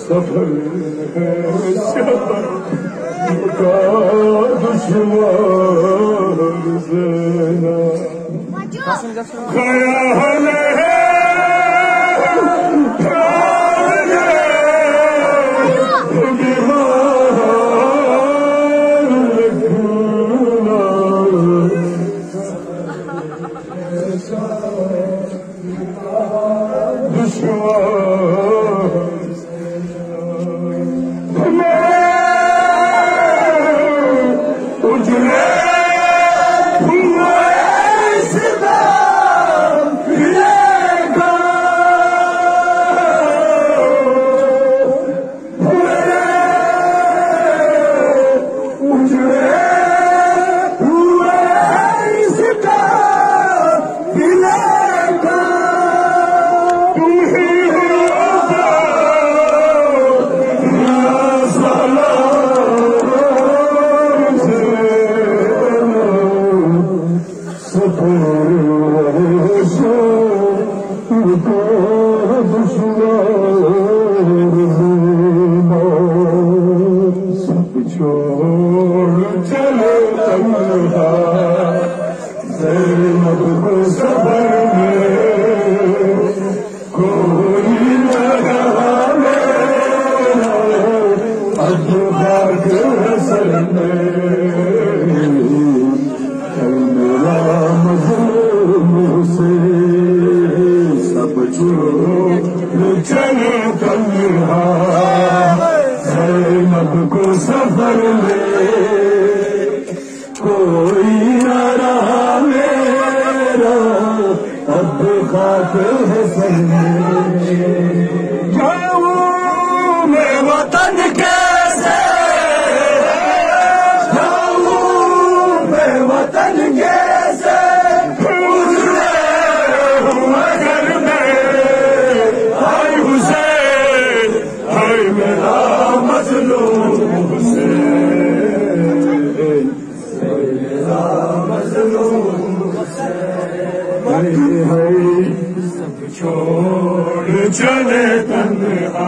सफर है का दुश्मन ज़ना ख़याल है सफर में कोई न रहा मेरा अब खाक है सर जाऊं मैं वतन कैसे जाऊं मैं वतन कैसे मगर मैं हाय हुसैन हाय मेरा मजलूम सब छोड़ चले तन्हा